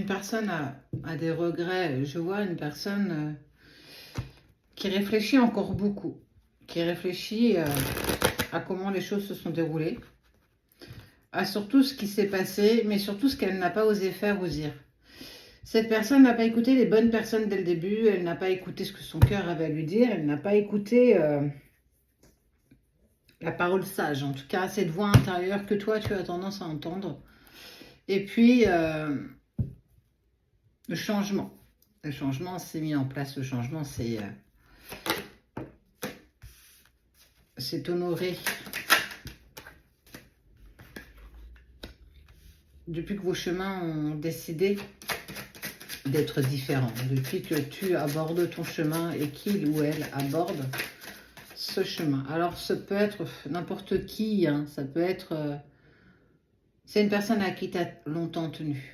une personne a des regrets. Je vois une personne qui réfléchit encore beaucoup, qui réfléchit à comment les choses se sont déroulées, à surtout ce qui s'est passé, mais surtout ce qu'elle n'a pas osé faire ou dire. Cette personne n'a pas écouté les bonnes personnes dès le début, elle n'a pas écouté ce que son cœur avait à lui dire, elle n'a pas écouté la parole sage, en tout cas cette voix intérieure que toi tu as tendance à entendre. Et puis le changement s'est mis en place, le changement c'est honoré. Depuis que vos chemins ont décidé d'être différents, depuis que tu abordes ton chemin et qu'il ou elle aborde ce chemin. Alors, ça peut être n'importe qui, hein, ça peut être... c'est une personne à qui tu as longtemps tenu.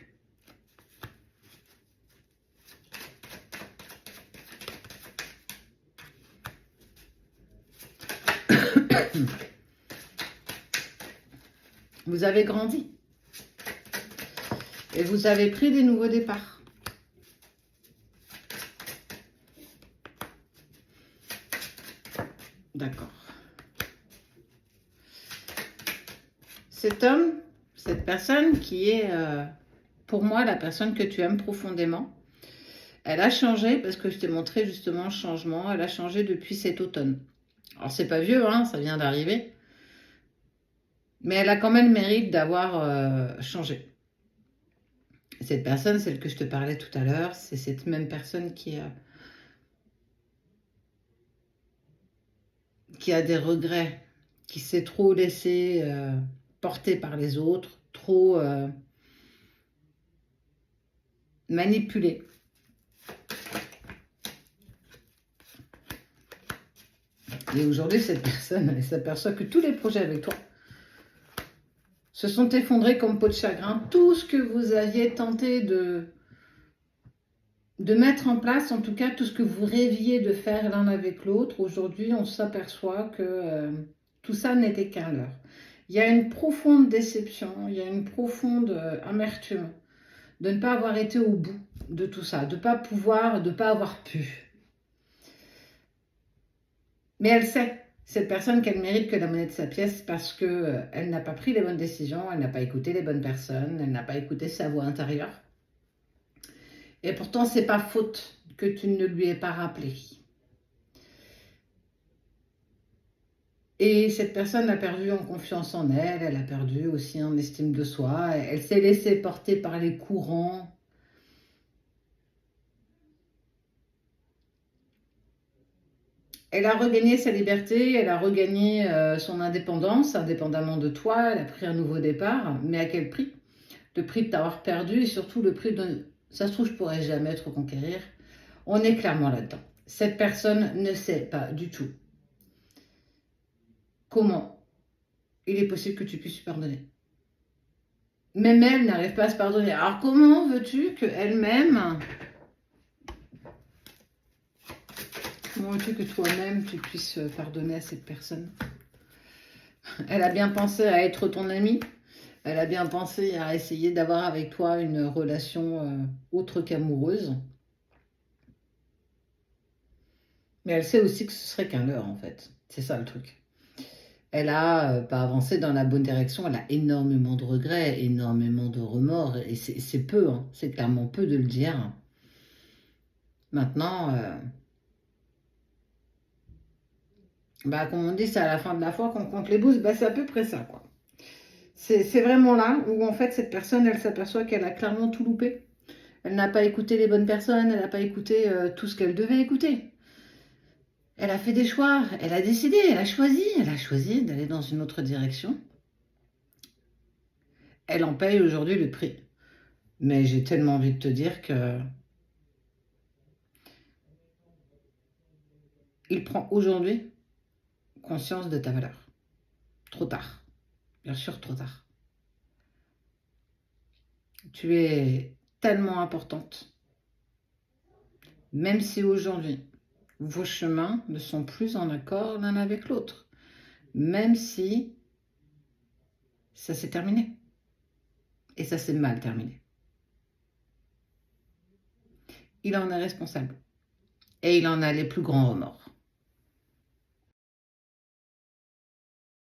Vous avez grandi. Et vous avez pris des nouveaux départs. D'accord. Cet homme, cette personne qui est, pour moi, la personne que tu aimes profondément, elle a changé parce que je t'ai montré justement le changement. Elle a changé depuis cet automne. Alors, c'est pas vieux, hein, ça vient d'arriver. Mais elle a quand même le mérite d'avoir changé. Cette personne, celle que je te parlais tout à l'heure, c'est cette même personne qui a des regrets, qui s'est trop laissé porter par les autres, trop manipulée. Et aujourd'hui, cette personne, elle s'aperçoit que tous les projets avec toi se sont effondrés comme peau de chagrin. Tout ce que vous aviez tenté de mettre en place, en tout cas tout ce que vous rêviez de faire l'un avec l'autre, aujourd'hui on s'aperçoit que tout ça n'était qu'un leurre. Il y a une profonde déception, il y a une profonde amertume de ne pas avoir été au bout de tout ça, de ne pas pouvoir, de ne pas avoir pu. Mais elle sait, cette personne, qu'elle mérite que la monnaie de sa pièce parce qu'elle n'a pas pris les bonnes décisions, elle n'a pas écouté les bonnes personnes, elle n'a pas écouté sa voix intérieure. Et pourtant, c'est pas faute que tu ne lui aies pas rappelé. Et cette personne a perdu en confiance en elle, elle a perdu aussi en estime de soi, elle s'est laissée porter par les courants. Elle a regagné sa liberté, elle a regagné son indépendance, indépendamment de toi, elle a pris un nouveau départ, mais à quel prix? Le prix de t'avoir perdu et surtout le prix de... Ça se trouve, je ne pourrais jamais te reconquérir. On est clairement là-dedans. Cette personne ne sait pas du tout comment il est possible que tu puisses lui pardonner. Même elle n'arrive pas à se pardonner. Alors comment veux-tu qu'elle-même... Comment veux-tu que toi-même tu puisses pardonner à cette personne? Elle a bien pensé à être ton amie. Elle a bien pensé à essayer d'avoir avec toi une relation autre qu'amoureuse. Mais elle sait aussi que ce serait qu'un leurre en fait. C'est ça le truc. Elle a pas avancé dans la bonne direction. Elle a énormément de regrets, énormément de remords. Et c'est peu, hein. C'est clairement peu de le dire. Maintenant... bah, comme on dit, c'est à la fin de la foi qu'on compte les bouses, bah, c'est à peu près ça, quoi. C'est vraiment là où, en fait, cette personne, elle s'aperçoit qu'elle a clairement tout loupé. Elle n'a pas écouté les bonnes personnes, elle n'a pas écouté tout ce qu'elle devait écouter. Elle a fait des choix, elle a décidé, elle a choisi d'aller dans une autre direction. Elle en paye aujourd'hui le prix. Mais j'ai tellement envie de te dire que il prend aujourd'hui conscience de ta valeur. Trop tard. Bien sûr, trop tard. Tu es tellement importante. Même si aujourd'hui, vos chemins ne sont plus en accord l'un avec l'autre. Même si ça s'est terminé. Et ça s'est mal terminé. il en est responsable. Et il en a les plus grands remords.